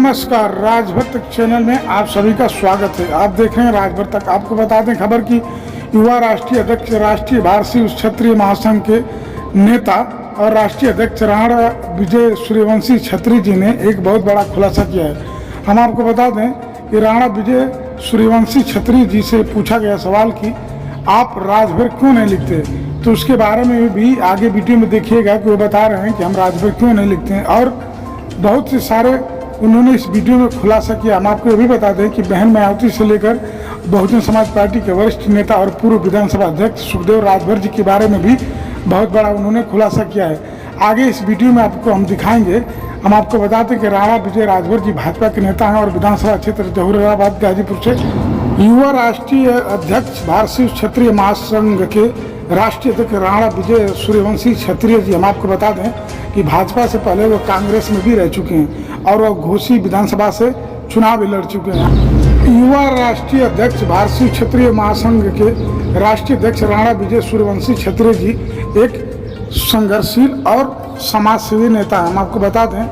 नमस्कार, राजभर तक चैनल में आप सभी का स्वागत है। आप देख रहे हैं राजभर तक। आपको बता दें खबर की युवा राष्ट्रीय अध्यक्ष राष्ट्रीय भारतीय क्षत्रिय महासंघ के नेता और राष्ट्रीय अध्यक्ष राणा विजय सूर्यवंशी छत्री जी ने एक बहुत बड़ा खुलासा किया है। हम आपको बता दें कि राणा विजय सूर्यवंशी छत्री जी से पूछा गया सवाल कि आप राजभर क्यों नहीं लिखते, तो उसके बारे में भी आगे वीडियो में देखिएगा कि वो बता रहे हैं कि हम राजभर क्यों नहीं लिखते हैं। और बहुत से सारे उन्होंने इस वीडियो में खुलासा किया। हम आपको ये भी बता दें कि बहन मायावती से लेकर बहुजन समाज पार्टी के वरिष्ठ नेता और पूर्व विधानसभा अध्यक्ष सुखदेव राजभर जी के बारे में भी बहुत बड़ा उन्होंने खुलासा किया है। आगे इस वीडियो में आपको हम दिखाएंगे। हम आपको बताते हैं कि राणा विजय राजभर जी भाजपा के नेता हैं और विधानसभा क्षेत्र जहुराबाद गाजीपुर से युवा राष्ट्रीय अध्यक्ष भारतीय क्षत्रिय महासंघ के राष्ट्रीय अध्यक्ष राणा विजय सूर्यवंशी क्षत्रिय जी। हम आपको बता दें कि भाजपा से पहले वो कांग्रेस में भी रह चुके हैं और वो घोसी विधानसभा से चुनाव भी लड़ चुके हैं। युवा राष्ट्रीय अध्यक्ष भारतीय क्षत्रिय महासंघ के राष्ट्रीय अध्यक्ष राणा विजय सूर्यवंशी क्षत्रिय जी एक संघर्षशील और समाजसेवी नेता हैं। हम आपको बता दें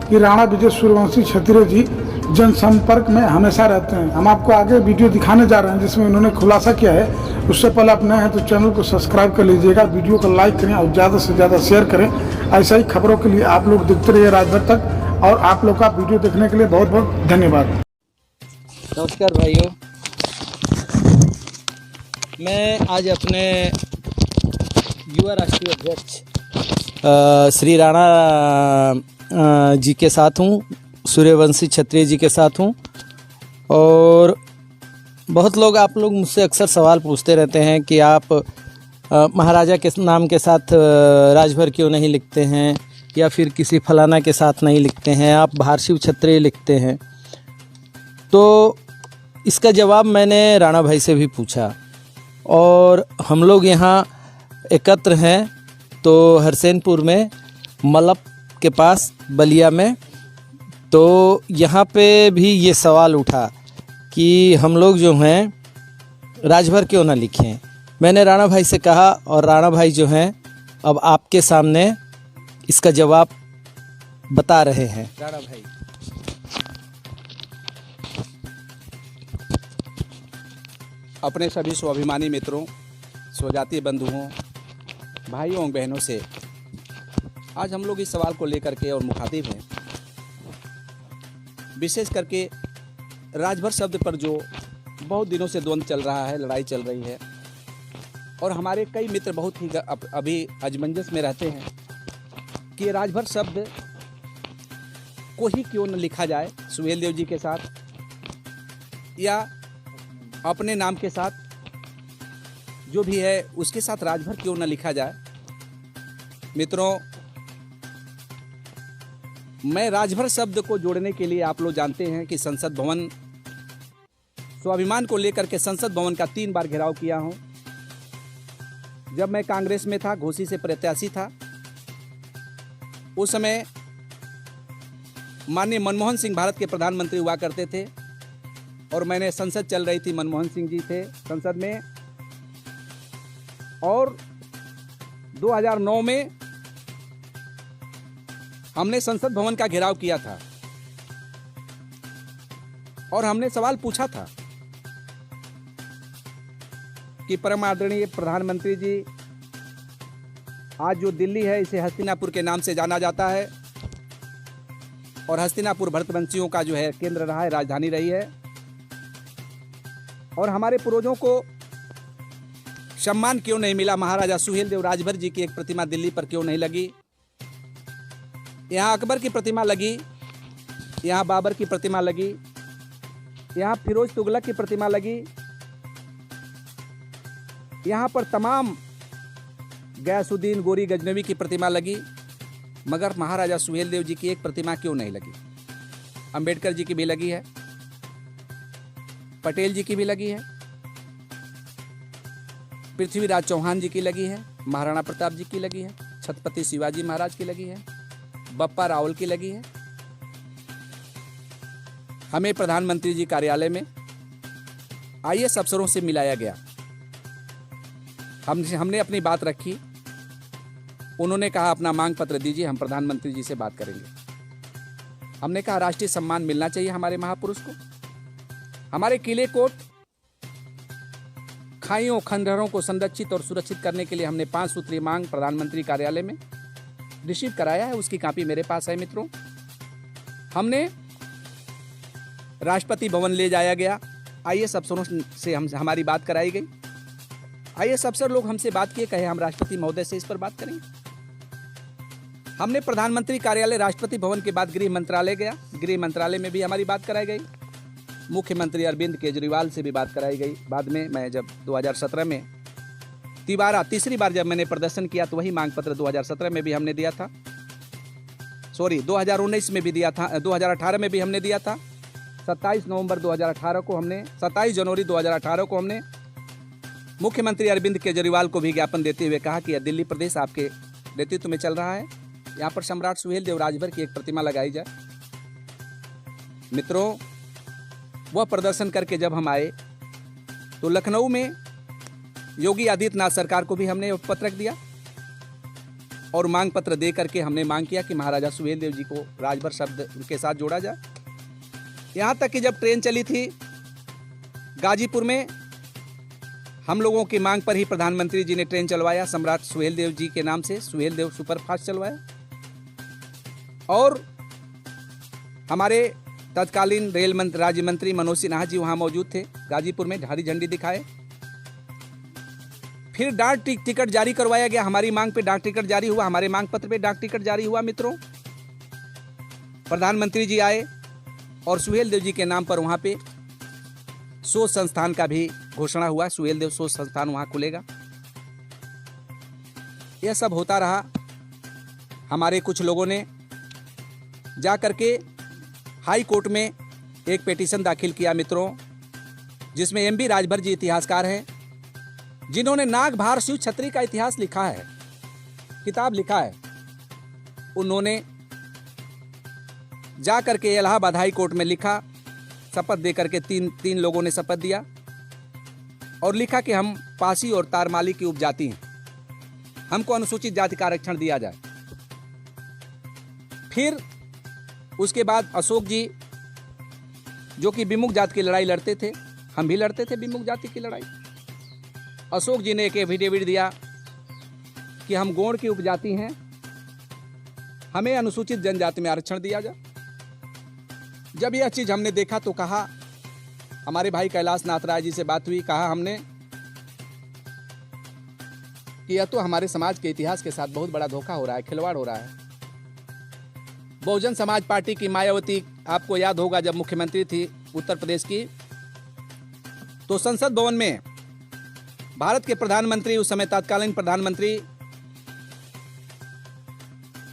कि राणा विजय सूर्यवंशी क्षत्रिय जी जनसंपर्क में हमेशा रहते हैं। हम आपको आगे वीडियो दिखाने जा रहे हैं जिसमें उन्होंने खुलासा किया है। उससे पहले आप नए हैं तो चैनल को सब्सक्राइब कर लीजिएगा, वीडियो को लाइक करें और ज़्यादा से ज़्यादा शेयर करें। ऐसा ही खबरों के लिए आप लोग देखते रहिए राजभर तक। और आप लोग का वीडियो देखने के लिए बहुत बहुत धन्यवाद। नमस्कार भाइयों, मैं आज अपने युवा राष्ट्रीय अध्यक्ष श्री राणा जी के साथ हूँ, सूर्यवंशी क्षत्रिय जी के साथ हूँ। और बहुत लोग आप लोग मुझसे अक्सर सवाल पूछते रहते हैं कि आप महाराजा के नाम के साथ राजभर क्यों नहीं लिखते हैं, या फिर किसी फलाना के साथ नहीं लिखते हैं, आप भारतीय क्षत्रिय लिखते हैं। तो इसका जवाब मैंने राणा भाई से भी पूछा और हम लोग यहाँ एकत्र हैं तो हरसैनपुर में मलप के पास बलिया में, तो यहाँ पे भी ये सवाल उठा कि हम लोग जो हैं राजभर क्यों ना लिखें। मैंने राणा भाई से कहा और राणा भाई जो हैं अब आपके सामने इसका जवाब बता रहे हैं। राणा भाई, अपने सभी स्वाभिमानी मित्रों, स्वजातीय बंधुओं, भाइयों और बहनों से आज हम लोग इस सवाल को लेकर के और मुखातिब हैं। विशेष करके राजभर शब्द पर जो बहुत दिनों से द्वंद्व चल रहा है, लड़ाई चल रही है, और हमारे कई मित्र बहुत ही अभी अजमंजस में रहते हैं कि राजभर शब्द को ही क्यों न लिखा जाए सुहेल देव जी के साथ या अपने नाम के साथ, जो भी है उसके साथ राजभर क्यों न लिखा जाए। मित्रों, मैं राजभर शब्द को जोड़ने के लिए, आप लोग जानते हैं कि संसद भवन, स्वाभिमान को लेकर के संसद भवन का 3 बार घेराव किया हूं। जब मैं कांग्रेस में था, घोसी से प्रत्याशी था, उस समय माननीय मनमोहन सिंह भारत के प्रधानमंत्री हुआ करते थे और मैंने संसद चल रही थी, मनमोहन सिंह जी थे संसद में, और 2009 में हमने संसद भवन का घेराव किया था और हमने सवाल पूछा था कि परम आदरणीय प्रधानमंत्री जी, आज जो दिल्ली है इसे हस्तिनापुर के नाम से जाना जाता है और हस्तिनापुर भरतवंशियों का जो है केंद्र रहा है, राजधानी रही है, और हमारे पूर्वजों को सम्मान क्यों नहीं मिला। महाराजा सुहेल देव राजभर जी की एक प्रतिमा दिल्ली पर क्यों नहीं लगी। यहाँ अकबर की प्रतिमा लगी, यहाँ बाबर की प्रतिमा लगी, यहाँ फिरोज तुगलक की प्रतिमा लगी, यहाँ पर तमाम गयासुद्दीन गोरी गजनवी की प्रतिमा लगी, मगर महाराजा सुहेल देव जी की एक प्रतिमा क्यों नहीं लगी। अंबेडकर जी की भी लगी है, पटेल जी की भी लगी है, पृथ्वीराज चौहान जी की लगी है, महाराणा प्रताप जी की लगी है, छत्रपति शिवाजी महाराज की लगी है, बप्पा रावल की लगी है। हमें प्रधानमंत्री जी कार्यालय में आईएएस अफसरों से मिलाया गया, हमने अपनी बात रखी, उन्होंने कहा अपना मांग पत्र दीजिए, हम प्रधानमंत्री जी से बात करेंगे। हमने कहा राष्ट्रीय सम्मान मिलना चाहिए हमारे महापुरुष को। हमारे किले कोट खाइयों खंडहरों को संरक्षित और सुरक्षित करने के लिए हमने 5 सूत्रीय मांग प्रधानमंत्री कार्यालय में रिसीव कराया है, उसकी कॉपी मेरे पास है मित्रों। हमने राष्ट्रपति भवन ले जाया गया, आईएएस अफसरों से हमारी बात कराई गई। आईएएस अफसर लोग हमसे बात किए, कहे हम राष्ट्रपति महोदय से इस पर बात करेंगे। हमने प्रधानमंत्री कार्यालय राष्ट्रपति भवन के बाद गृह मंत्रालय गया, गृह मंत्रालय में भी हमारी बात कराई गई। मुख्यमंत्री अरविंद केजरीवाल से भी बात कराई गई। बाद में मैं जब 2017 में तीसरी बार जब मैंने प्रदर्शन किया तो वही मांग पत्र 2017 में भी हमने दिया था, 2019 में भी दिया था, 2018 में भी हमने दिया था। 27 जनवरी 2018 को हमने मुख्यमंत्री अरविंद केजरीवाल को भी ज्ञापन देते हुए कहा कि यह दिल्ली प्रदेश आपके नेतृत्व में चल रहा है, यहाँ पर सम्राट सुहेलदेव राजभर की एक प्रतिमा लगाई जाए। मित्रों, वह प्रदर्शन करके जब हम आए तो लखनऊ में योगी आदित्यनाथ सरकार को भी हमने पत्रक दिया और मांग पत्र दे करके हमने मांग किया कि महाराजा सुहेलदेव जी को राजभर शब्द उनके साथ जोड़ा जाए। यहाँ तक कि जब ट्रेन चली थी गाजीपुर में, हम लोगों की मांग पर ही प्रधानमंत्री जी ने ट्रेन चलवाया, सम्राट सुहेलदेव जी के नाम से सुहेलदेव सुपरफास्ट चलवाया। और हमारे तत्कालीन रेल राज्य मंत्री मनोज सिन्हा जी वहाँ मौजूद थे, गाजीपुर में हरी झंडी दिखाए। फिर डाक टिकट जारी करवाया गया, हमारी मांग पे डाक टिकट जारी हुआ, हमारे मांग पत्र पे डाक टिकट जारी हुआ। मित्रों, प्रधानमंत्री जी आए और सुहेलदेव जी के नाम पर वहाँ पे शोध संस्थान का भी घोषणा हुआ, सुहेलदेव शोध संस्थान वहाँ खुलेगा। यह सब होता रहा। हमारे कुछ लोगों ने जा करके हाई कोर्ट में एक पिटीशन दाखिल किया मित्रों, जिसमें एमबी राजभर जी इतिहासकार हैं, जिन्होंने नागभार शिव छत्री का इतिहास लिखा है, किताब लिखा है। उन्होंने जा करके इलाहाबाद हाई कोर्ट में लिखा, शपथ दे करके तीन लोगों ने शपथ दिया और लिखा कि हम पासी और तारमाली की उपजाति हैं, हमको अनुसूचित जाति का आरक्षण दिया जाए। फिर उसके बाद अशोक जी, जो कि विमुक्त जाति की लड़ाई लड़ते थे, हम भी लड़ते थे विमुक्त जाति की लड़ाई, अशोक जी ने एक एफिडेविट दिया कि हम गोंड की उपजाति हैं, हमें अनुसूचित जनजाति में आरक्षण दिया जाए। जब यह चीज़ हमने देखा तो कहा, हमारे भाई कैलाश नाथ राय जी से बात हुई, कहा हमने कि यह तो हमारे समाज के इतिहास के साथ बहुत बड़ा धोखा हो रहा है, खिलवाड़ हो रहा है। बहुजन समाज पार्टी की मायावती, आपको याद होगा जब मुख्यमंत्री थी उत्तर प्रदेश की, तो संसद भवन में भारत के प्रधानमंत्री, उस समय तत्कालीन प्रधानमंत्री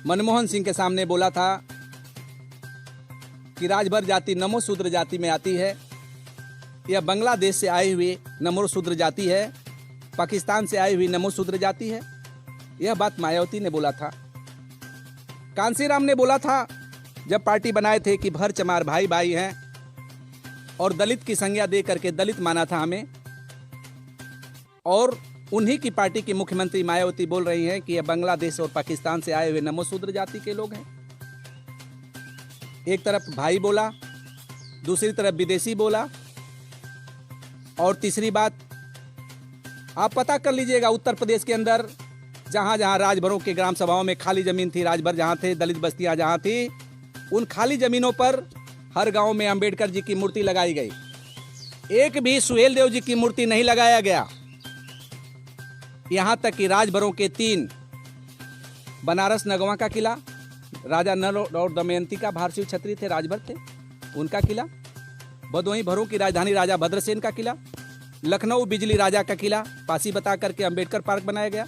मनमोहन सिंह के सामने बोला था कि राजभर जाति नमो शूद्र जाति में आती है, यह बांग्लादेश से आई हुई नमो शूद्र जाति है, पाकिस्तान से आई हुई नमो शूद्र जाति है। यह बात मायावती ने बोला था। कांसीराम ने बोला था जब पार्टी बनाए थे कि भर चमार भाई भाई हैं, और दलित की संज्ञा दे करके दलित माना था हमें। और उन्हीं की पार्टी की मुख्यमंत्री मायावती बोल रही हैं कि यह बांग्लादेश और पाकिस्तान से आए हुए नमो शूद्र जाति के लोग हैं। एक तरफ भाई बोला, दूसरी तरफ विदेशी बोला, और तीसरी बात आप पता कर लीजिएगा, उत्तर प्रदेश के अंदर जहाँ जहाँ राजभरों के ग्राम सभाओं में खाली जमीन थी, राजभर जहाँ थे, दलित बस्तियाँ जहाँ थी, उन खाली जमीनों पर हर गांव में अंबेडकर जी की मूर्ति लगाई गई। एक भी सुहेलदेव जी की मूर्ति नहीं लगाया गया। यहाँ तक कि राजभरों के 3 बनारस नगवा का किला, राजा नल और दमयंती का भारशिव छत्री थे, राजभर थे, उनका किला, भदोही भरों की राजधानी राजा भद्रसेन का किला, लखनऊ बिजली राजा का किला पासी बता करके अंबेडकर पार्क बनाया गया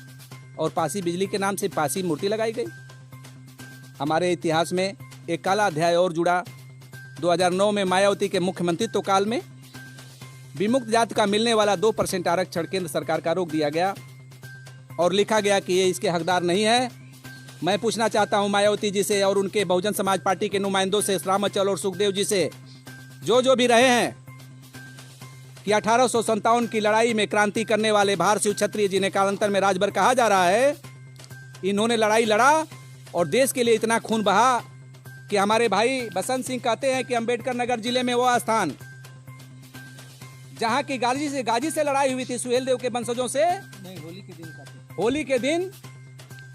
और पासी बिजली के नाम से पासी मूर्ति लगाई गई। हमारे इतिहास में एक काला अध्याय और जुड़ा। 2009 में मायावती के मुख्यमंत्रित्व काल में विमुक्त जाति का मिलने वाला 2% आरक्षण केंद्र सरकार का रोक दिया गया और लिखा गया कि ये इसके हकदार नहीं है। मैं पूछना चाहता हूं मायावती जी से और उनके बहुजन समाज पार्टी के नुमाइंदों से, राम अचल और सुखदेव जी से, जो भी रहे हैं, कि 1857 की लड़ाई में क्रांति करने वाले भारशिव क्षत्रिय जिन्हें कालांतर में राजभर कहा जा रहा है, इन्होंने लड़ाई लड़ा और देश के लिए इतना खून बहा कि हमारे भाई बसंत सिंह कहते हैं कि अंबेडकर नगर जिले में वो स्थान जहां की गाजी से लड़ाई हुई थी सुहेलदेव के वंशजों से, नहीं, होली के दिन का होली के दिन,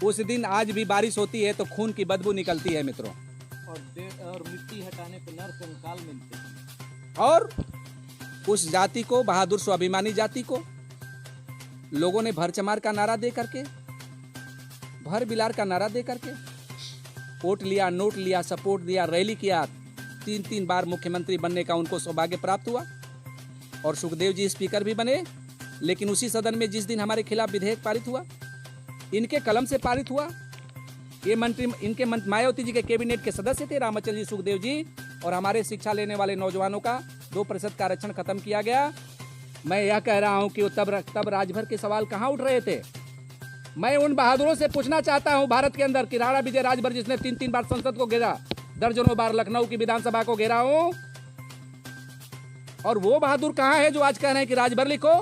उस दिन आज भी बारिश होती है तो खून की बदबू निकलती है मित्रों। और मिट्टी हटाने पर नर कंकाल मिलते हैं। और उस जाति को, बहादुर स्वाभिमानी जाति को लोगों ने भर चमार का नारा दे करके, भर बिलार का नारा दे करके वोट लिया, नोट लिया, सपोर्ट दिया, रैली किया। 3 बार मुख्यमंत्री बनने का उनको सौभाग्य प्राप्त हुआ और सुखदेव जी स्पीकर भी बने। लेकिन उसी सदन में जिस दिन हमारे खिलाफ विधेयक पारित हुआ, इनके कलम से पारित हुआ, ये मंत्री, इनके मायावती जी के कैबिनेट के सदस्य थे रामाचल जी, सुखदेव जी, और हमारे शिक्षा लेने वाले नौजवानों का 2% का आरक्षण खत्म किया गया। मैं यह कह रहा हूं कि तब राजभर के सवाल कहां उठ रहे थे। मैं उन बहादुरों से पूछना चाहता हूं भारत के अंदर कि राणा विजय राजभर जिसने 3 बार संसद को घेरा, दर्जनों बार लखनऊ की विधानसभा को घेरा हूं, और वो बहादुर कहां है जो आज कह रहे हैं कि राजभर लिखो।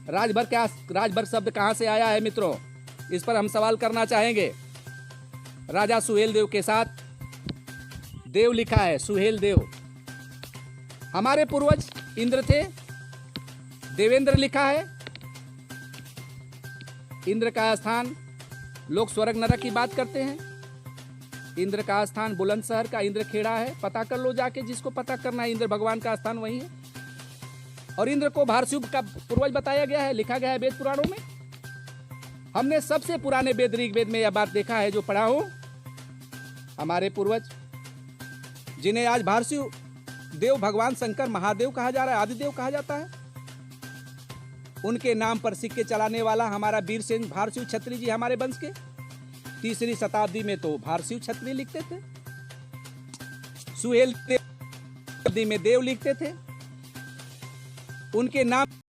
राजभर शब्द कहां से आया है मित्रों, इस पर हम सवाल करना चाहेंगे। राजा सुहेलदेव के साथ देव लिखा है, सुहेलदेव। हमारे पूर्वज इंद्र थे, देवेंद्र लिखा है। इंद्र का स्थान, लोग स्वर्ग नरक की बात करते हैं, इंद्र का स्थान बुलंदशहर का इंद्रखेड़ा है। पता कर लो जाके, जिसको पता करना है, इंद्र भगवान का स्थान वही है। और इंद्र को भारशुभ का पूर्वज बताया गया है, लिखा गया है वेद पुराणों में। हमने सबसे पुराने वेद ऋग्वेद में यह बात देखा है, जो पढ़ा हूं, हमारे पूर्वज जिन्हें आज भारशु देव, भगवान शंकर, महादेव कहा जा रहा है, आदिदेव कहा जाता है, उनके नाम पर सिक्के चलाने वाला हमारा वीरसेन भारशु छत्री जी, हमारे वंश के 3री शताब्दी में तो भारशु छत्री लिखते थे, सुहेलदेव में देव लिखते थे। उनके नाम